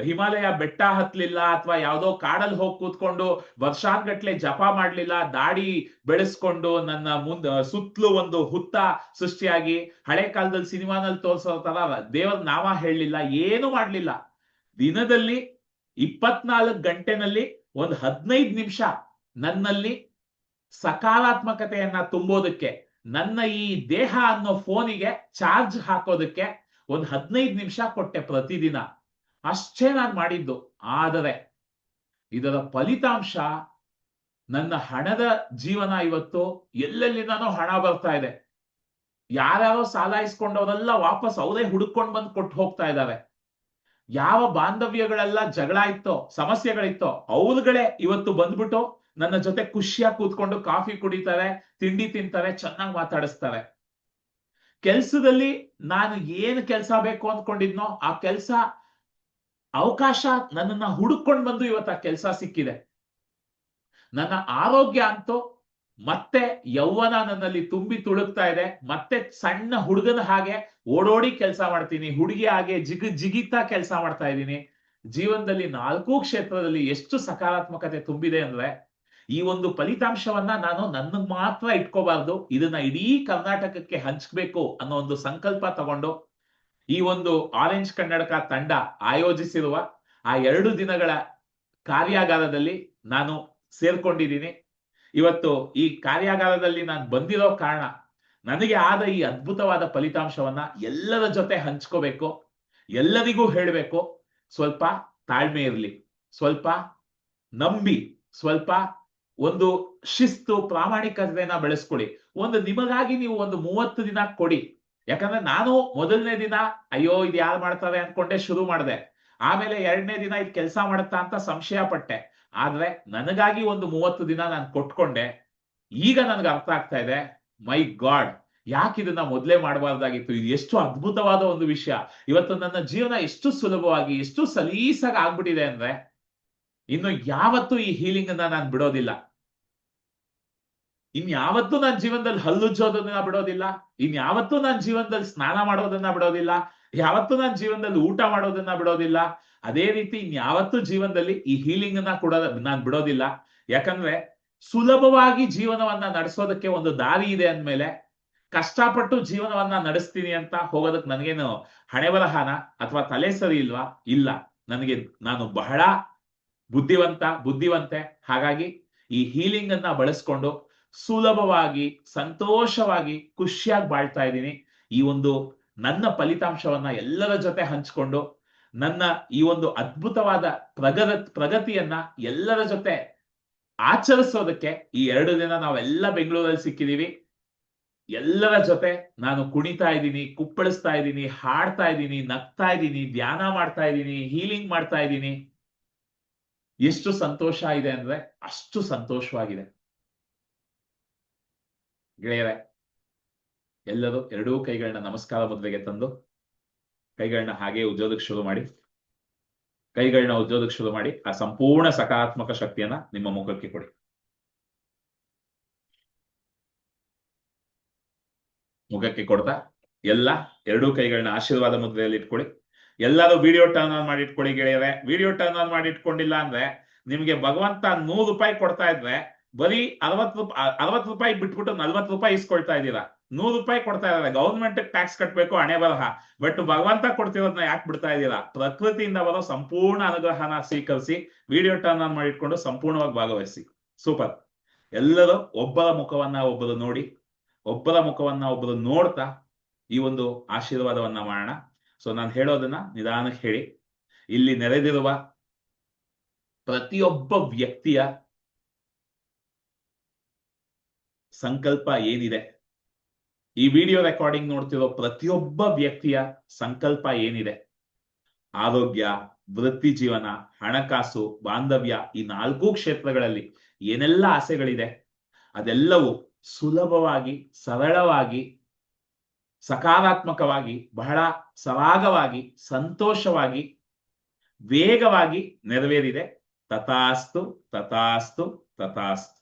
ಹಿಮಾಲಯ ಬೆಟ್ಟ ಹತ್ಲಿಲ್ಲ, ಅಥವಾ ಯಾವ್ದೋ ಕಾಡಲ್ಲಿ ಹೋಗಿ ಕೂತ್ಕೊಂಡು ವರ್ಷಾನ್ಗಟ್ಲೆ ಜಪ ಮಾಡ್ಲಿಲ್ಲ, ದಾಡಿ ಬೆಳೆಸ್ಕೊಂಡು ನನ್ನ ಸುತ್ತಲೂ ಒಂದು ಹುತ್ತ ಸೃಷ್ಟಿಯಾಗಿ ಹಳೆ ಕಾಲದಲ್ಲಿ ಸಿನಿಮಾನಲ್ಲಿ ತೋರ್ಸೋ ತರ ದೇವರ ನಾಮ ಹೇಳಲಿಲ್ಲ, ಏನು ಮಾಡ್ಲಿಲ್ಲ. ದಿನದಲ್ಲಿ 24 ಗಂಟೆನಲ್ಲಿ ಒಂದು 15 ನಿಮಿಷ ನನ್ನಲ್ಲಿ ಸಕಾರಾತ್ಮಕತೆಯನ್ನ ತುಂಬೋದಕ್ಕೆ, ನನ್ನ ಈ ದೇಹ ಅನ್ನೋ ಫೋನಿಗೆ ಚಾರ್ಜ್ ಹಾಕೋದಕ್ಕೆ ಒಂದು 15 ನಿಮಿಷ ಕೊಟ್ಟೆ ಪ್ರತಿದಿನ. ಅಷ್ಟೇ ನಾನು ಮಾಡಿದ್ದು. ಆದರೆ ಇದರ ಫಲಿತಾಂಶ ನನ್ನ ಹಣದ ಜೀವನ ಇವತ್ತು ಎಲ್ಲೆಲ್ಲಿಂದನೋ ಹಣ ಬರ್ತಾ ಇದೆ. ಯಾರ್ಯಾರೋ ಸಾಲ ಇಸ್ಕೊಂಡವರೆಲ್ಲ ವಾಪಸ್ ಅವರೇ ಹುಡುಕೊಂಡು ಬಂದು ಕೊಟ್ಟು ಹೋಗ್ತಾ ಇದ್ದಾರೆ. ಯಾವ ಬಾಂಧವ್ಯಗಳೆಲ್ಲ ಜಗಳ ಇತ್ತೋ, ಸಮಸ್ಯೆಗಳಿತ್ತೋ, ಅವ್ರುಗಳೇ ಇವತ್ತು ಬಂದ್ಬಿಟ್ಟು ನನ್ನ ಜೊತೆ ಖುಷಿಯಾಗಿ ಕೂತ್ಕೊಂಡು ಕಾಫಿ ಕುಡಿತಾರೆ, ತಿಂಡಿ ತಿಂತಾರೆ, ಚೆನ್ನಾಗಿ ಮಾತಾಡಿಸ್ತಾರೆ. ಕೆಲ್ಸದಲ್ಲಿ ನಾನು ಏನು ಕೆಲಸ ಬೇಕು ಅಂದ್ಕೊಂಡಿದ್ನೋ ಆ ಕೆಲಸ ಅವಕಾಶ ನನ್ನನ್ನ ಹುಡುಕೊಂಡು ಬಂದು ಇವತ್ತು ಆ ಕೆಲಸ ಸಿಕ್ಕಿದೆ. ನನ್ನ ಆರೋಗ್ಯ ಅಂತೂ ಮತ್ತೆ ಯೌವನ ನನ್ನಲ್ಲಿ ತುಂಬಿ ತುಳುಕ್ತಾ ಇದೆ. ಮತ್ತೆ ಸಣ್ಣ ಹುಡುಗನ ಹಾಗೆ ಓಡೋಡಿ ಕೆಲಸ ಮಾಡ್ತೀನಿ, ಹುಡುಗಿ ಹಾಗೆ ಜಿಗಿತಾ ಕೆಲಸ ಮಾಡ್ತಾ ಇದ್ದೀನಿ. ಜೀವನದಲ್ಲಿ 4 ಕ್ಷೇತ್ರದಲ್ಲಿ ಎಷ್ಟು ಸಕಾರಾತ್ಮಕತೆ ತುಂಬಿದೆ ಅಂದ್ರೆ, ಈ ಒಂದು ಫಲಿತಾಂಶವನ್ನ ನಾನು ನನ್ನ ಮಾತ್ರ ಇಟ್ಕೋಬಾರ್ದು, ಇದನ್ನ ಇಡೀ ಕರ್ನಾಟಕಕ್ಕೆ ಹಂಚ್ಬೇಕು ಅನ್ನೋ ಒಂದು ಸಂಕಲ್ಪ ತಗೊಂಡು ಈ ಒಂದು ಆರೆಂಜ್ ಕನ್ನಡಕ ತಂಡ ಆಯೋಜಿಸಿರುವ ಆ 2 ದಿನಗಳ ಕಾರ್ಯಾಗಾರದಲ್ಲಿ ನಾನು ಸೇರ್ಕೊಂಡಿದ್ದೀನಿ. ಇವತ್ತು ಈ ಕಾರ್ಯಾಗಾರದಲ್ಲಿ ನಾನು ಬಂದಿರೋ ಕಾರಣ, ನನಗೆ ಆದ ಈ ಅದ್ಭುತವಾದ ಫಲಿತಾಂಶವನ್ನ ಎಲ್ಲರ ಜೊತೆ ಹಂಚ್ಕೋಬೇಕು, ಎಲ್ಲರಿಗೂ ಹೇಳಬೇಕು. ಸ್ವಲ್ಪ ತಾಳ್ಮೆ ಇರಲಿ, ಸ್ವಲ್ಪ ನಂಬಿ, ಸ್ವಲ್ಪ ಒಂದು ಶಿಸ್ತು ಪ್ರಾಮಾಣಿಕತೆಯನ್ನ ಬೆಳೆಸ್ಕೊಡಿ. ನಿಮಗಾಗಿ ನೀವು ಒಂದು 30 ದಿನ ಕೊಡಿ. ಯಾಕಂದ್ರೆ ನಾನು ಮೊದಲನೇ ದಿನ ಅಯ್ಯೋ ಇದು ಯಾರು ಮಾಡ್ತಾರೆ ಅನ್ಕೊಂಡೆ ಶುರು ಮಾಡಿದೆ. ಆಮೇಲೆ 2ನೇ ದಿನ ಇದು ಕೆಲಸ ಮಾಡುತ್ತಾ ಅಂತ ಸಂಶಯ ಪಟ್ಟೆ. ಆದ್ರೆ ನನಗಾಗಿ ಒಂದು 30 ದಿನ ನಾನು ಕೊಟ್ಕೊಂಡೆ. ಈಗ ನನ್ಗೆ ಅರ್ಥ ಆಗ್ತಾ ಇದೆ, ಮೈ ಗಾಡ್, ಯಾಕೆ ಇದನ್ನ ಮೊದಲೇ ಮಾಡಬಾರ್ದಾಗಿತ್ತು. ಇದು ಎಷ್ಟು ಅದ್ಭುತವಾದ ಒಂದು ವಿಷಯ. ಇವತ್ತು ನನ್ನ ಜೀವನ ಎಷ್ಟು ಸುಲಭವಾಗಿ, ಎಷ್ಟು ಸಲೀಸಾಗಿ ಆಗ್ಬಿಟ್ಟಿದೆ ಅಂದ್ರೆ, ಇನ್ನು ಯಾವತ್ತೂ ಈ ಹೀಲಿಂಗ್ ಅನ್ನ ನಾನು ಬಿಡೋದಿಲ್ಲ. ಇನ್ಯಾವತ್ತೂ ನನ್ನ ಜೀವನದಲ್ಲಿ ಹಲ್ಲುಜ್ಜೋದನ್ನ ಬಿಡೋದಿಲ್ಲ. ಇನ್ಯಾವತ್ತೂ ನನ್ನ ಜೀವನದಲ್ಲಿ ಸ್ನಾನ ಮಾಡೋದನ್ನ ಬಿಡೋದಿಲ್ಲ. ಯಾವತ್ತೂ ನನ್ನ ಜೀವನದಲ್ಲಿ ಊಟ ಮಾಡೋದನ್ನ ಬಿಡೋದಿಲ್ಲ. ಅದೇ ರೀತಿ ಇನ್ಯಾವತ್ತೂ ಜೀವನದಲ್ಲಿ ಈ ಹೀಲಿಂಗ್ ಅನ್ನ ಕೂಡ ನಾನು ಬಿಡೋದಿಲ್ಲ. ಯಾಕಂದ್ರೆ ಸುಲಭವಾಗಿ ಜೀವನವನ್ನ ನಡೆಸೋದಕ್ಕೆ ಒಂದು ದಾರಿ ಇದೆ ಅಂದ್ಮೇಲೆ, ಕಷ್ಟಪಟ್ಟು ಜೀವನವನ್ನ ನಡೆಸ್ತೀನಿ ಅಂತ ಹೋಗೋದಕ್ಕೆ ನನಗೇನು ಹಣೆ ಬರಹನ ಅಥವಾ ತಲೆ ಸರಿ ಇಲ್ವಾ? ಇಲ್ಲ. ನಾನು ಬಹಳ ಬುದ್ಧಿವಂತೆ. ಹಾಗಾಗಿ ಈ ಹೀಲಿಂಗ್ ಅನ್ನ ಬಳಸ್ಕೊಂಡು ಸುಲಭವಾಗಿ, ಸಂತೋಷವಾಗಿ, ಖುಷಿಯಾಗಿ ಬಾಳ್ತಾ ಇದ್ದೀನಿ. ಈ ಒಂದು ನನ್ನ ಫಲಿತಾಂಶವನ್ನ ಎಲ್ಲರ ಜೊತೆ ಹಂಚಿಕೊಂಡು ನನ್ನ ಈ ಒಂದು ಅದ್ಭುತವಾದ ಪ್ರಗತಿಯನ್ನ ಎಲ್ಲರ ಜೊತೆ ಆಚರಿಸೋದಕ್ಕೆ ಈ 2 ದಿನ ನಾವೆಲ್ಲ ಬೆಂಗಳೂರಲ್ಲಿ ಸಿಕ್ಕಿದೀವಿ. ಎಲ್ಲರ ಜೊತೆ ನಾನು ಕುಣಿತಾ ಇದ್ದೀನಿ, ಕುಪ್ಪಳಿಸ್ತಾ ಇದ್ದೀನಿ, ಹಾಡ್ತಾ ಇದ್ದೀನಿ, ನಗ್ತಾ ಇದ್ದೀನಿ, ಧ್ಯಾನ ಮಾಡ್ತಾ ಇದ್ದೀನಿ, ಹೀಲಿಂಗ್ ಮಾಡ್ತಾ ಇದ್ದೀನಿ. ಎಷ್ಟು ಸಂತೋಷ ಇದೆ ಅಂದ್ರೆ ಅಷ್ಟು ಸಂತೋಷವಾಗಿದೆ. ಗೆಳೆಯರೆ, ಎಲ್ಲರೂ 2 ಕೈಗಳನ್ನ ನಮಸ್ಕಾರ ಮುದ್ರೆಗೆ ತಂದು ಕೈಗಳನ್ನ ಹಾಗೆ ಉಜ್ಜೋದಕ್ಕೆ ಶುರು ಮಾಡಿ. ಕೈಗಳನ್ನ ಉಜ್ಜೋದಕ್ಕೆ ಶುರು ಮಾಡಿ. ಆ ಸಂಪೂರ್ಣ ಸಕಾರಾತ್ಮಕ ಶಕ್ತಿಯನ್ನ ನಿಮ್ಮ ಮುಖಕ್ಕೆ ಕೊಡಿ. ಮುಖಕ್ಕೆ ಕೊಡ್ತಾ ಎಲ್ಲ 2 ಕೈಗಳನ್ನ ಆಶೀರ್ವಾದ ಮುದ್ರೆಯಲ್ಲಿ ಇಟ್ಕೊಳ್ಳಿ. ಎಲ್ಲರೂ ವಿಡಿಯೋ ಟರ್ನ್ ಆನ್ ಮಾಡಿ ಇಟ್ಕೊಳ್ಳಿ ಗೆಳೆಯರೆ. ವಿಡಿಯೋ ಟರ್ನ್ ಆನ್ ಮಾಡಿ ಇಟ್ಕೊಂಡಿಲ್ಲ ಅಂದ್ರೆ ನಿಮ್ಗೆ ಭಗವಂತ 100 ರೂಪಾಯಿ ಕೊಡ್ತಾ ಇದ್ರೆ ಬರೀ 60 ರೂಪಾಯಿ ಬಿಟ್ಬಿಟ್ಟು 40 ರೂಪಾಯಿ ಇಸ್ಕೊಳ್ತಾ ಇದ್ದೀರಾ. 100 ರೂಪಾಯಿ ಕೊಡ್ತಾ ಇದ್ದಾರೆ. ಗೌರ್ಮೆಂಟ್ ಟ್ಯಾಕ್ಸ್ ಕಟ್ಬೇಕು, ಹಣೆ ಬರಹ. ಬಟ್ ಭಗವಂತ ಕೊಡ್ತಿರೋದನ್ನ ಯಾಕೆ ಬಿಡ್ತಾ ಇದ್ದೀರಾ? ಪ್ರಕೃತಿಯಿಂದ ಬರೋ ಸಂಪೂರ್ಣ ಅನುಗ್ರಹನ ಸ್ವೀಕರಿಸಿ, ವಿಡಿಯೋ ಟರ್ನ್ ಆನ್ ಮಾಡಿಟ್ಕೊಂಡು ಸಂಪೂರ್ಣವಾಗಿ ಭಾಗವಹಿಸಿ. ಸೂಪರ್. ಎಲ್ಲರೂ ಒಬ್ಬರ ಮುಖವನ್ನ ಒಬ್ಬರು ನೋಡಿ, ಒಬ್ಬರ ಮುಖವನ್ನ ಒಬ್ಬರು ನೋಡ್ತಾ ಈ ಒಂದು ಆಶೀರ್ವಾದವನ್ನ ಮಾಡೋಣ. ಸೊ ನಾನು ಹೇಳೋದನ್ನ ನಿಧಾನಕ್ಕೆ ಹೇಳಿ. ಇಲ್ಲಿ ನೆರೆದಿರುವ ಪ್ರತಿಯೊಬ್ಬ ವ್ಯಕ್ತಿಯ ಸಂಕಲ್ಪ ಏನಿದೆ, ಈ ವಿಡಿಯೋ ರೆಕಾರ್ಡಿಂಗ್ ನೋಡ್ತಿರೋ ಪ್ರತಿಯೊಬ್ಬ ವ್ಯಕ್ತಿಯ ಸಂಕಲ್ಪ ಏನಿದೆ, ಆರೋಗ್ಯ, ವೃತ್ತಿ ಜೀವನ, ಹಣಕಾಸು, ಬಾಂಧವ್ಯ, ಈ 4 ಕ್ಷೇತ್ರಗಳಲ್ಲಿ ಏನೆಲ್ಲ ಆಸೆಗಳಿದೆ ಅದೆಲ್ಲವೂ ಸುಲಭವಾಗಿ, ಸರಳವಾಗಿ, ಸಕಾರಾತ್ಮಕವಾಗಿ, ಬಹಳ ಸರಾಗವಾಗಿ, ಸಂತೋಷವಾಗಿ, ವೇಗವಾಗಿ ನೆರವೇರಿದೆ. ತಥಾಸ್ತು, ತಥಾಸ್ತು, ತಥಾಸ್ತು.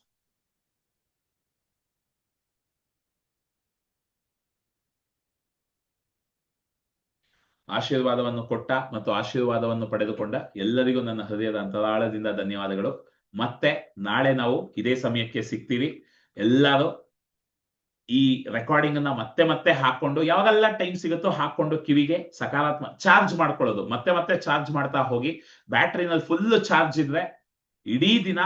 ಆಶೀರ್ವಾದವನ್ನು ಕೊಟ್ಟ ಮತ್ತು ಆಶೀರ್ವಾದವನ್ನು ಪಡೆದುಕೊಂಡ ಎಲ್ಲರಿಗೂ ನನ್ನ ಹೃದಯದ ಅಂತರಾಳದಿಂದ ಧನ್ಯವಾದಗಳು. ಮತ್ತೆ ನಾಳೆ ನಾವು ಇದೇ ಸಮಯಕ್ಕೆ ಸಿಗ್ತೀವಿ. ಎಲ್ಲರೂ ಈ ರೆಕಾರ್ಡಿಂಗ್ ಅನ್ನ ಮತ್ತೆ ಮತ್ತೆ ಹಾಕೊಂಡು, ಯಾವಾಗೆಲ್ಲ ಟೈಮ್ ಸಿಗುತ್ತೋ ಹಾಕೊಂಡು ಕಿವಿಗೆ ಸಕಾರಾತ್ಮಕ ಚಾರ್ಜ್ ಮಾಡ್ಕೊಳ್ಳೋದು. ಮತ್ತೆ ಮತ್ತೆ ಚಾರ್ಜ್ ಮಾಡ್ತಾ ಹೋಗಿ. ಬ್ಯಾಟ್ರಿನಲ್ಲಿ ಫುಲ್ ಚಾರ್ಜ್ ಇದ್ರೆ ಇಡೀ ದಿನ,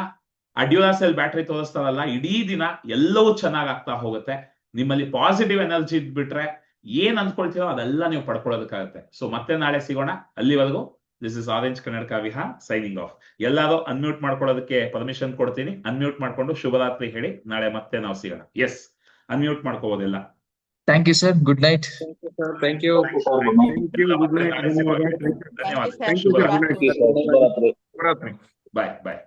ಡ್ಯೂರಾಸೆಲ್ ಬ್ಯಾಟ್ರಿ ತೋರಿಸ್ತಾರಲ್ಲ, ಇಡೀ ದಿನ ಎಲ್ಲವೂ ಚೆನ್ನಾಗ್ ಆಗ್ತಾ ಹೋಗುತ್ತೆ. ನಿಮ್ಮಲ್ಲಿ ಪಾಸಿಟಿವ್ ಎನರ್ಜಿ ಇದ್ಬಿಟ್ರೆ ಏನ್ ಅಂದ್ಕೊಳ್ತೀರೋ ಅದೆಲ್ಲ ನೀವು ಪಡ್ಕೊಳ್ಳೋದಕ್ಕಾಗುತ್ತೆ. ಸೊ ಮತ್ತೆ ನಾಳೆ ಸಿಗೋಣ. ಅಲ್ಲಿವರೆಗೂ ದಿಸ್ ಇಸ್ ಆರೆಂಜ್ ಕನ್ನಡಕ ವಿಹಾನ್ ಸೈನಿಂಗ್ ಆಫ್. ಎಲ್ಲರೂ ಅನ್ಮ್ಯೂಟ್ ಮಾಡ್ಕೊಳ್ಳೋದಕ್ಕೆ ಪರ್ಮಿಷನ್ ಕೊಡ್ತೀನಿ. ಅನ್ಮ್ಯೂಟ್ ಮಾಡ್ಕೊಂಡು ಶುಭರಾತ್ರಿ ಹೇಳಿ. ನಾಳೆ ಮತ್ತೆ ನಾವು ಸಿಗೋಣ. ಎಸ್, ಅನ್ಮ್ಯೂಟ್ ಮಾಡ್ಕೋಬೋದಿಲ್ಲ. Thank you, sir. Good night. Thank you. ಧನ್ಯವಾದ. Thank you, sir. ಶುಭರಾತ್ರಿ. Good night. ಬಾಯ್ ಬಾಯ್.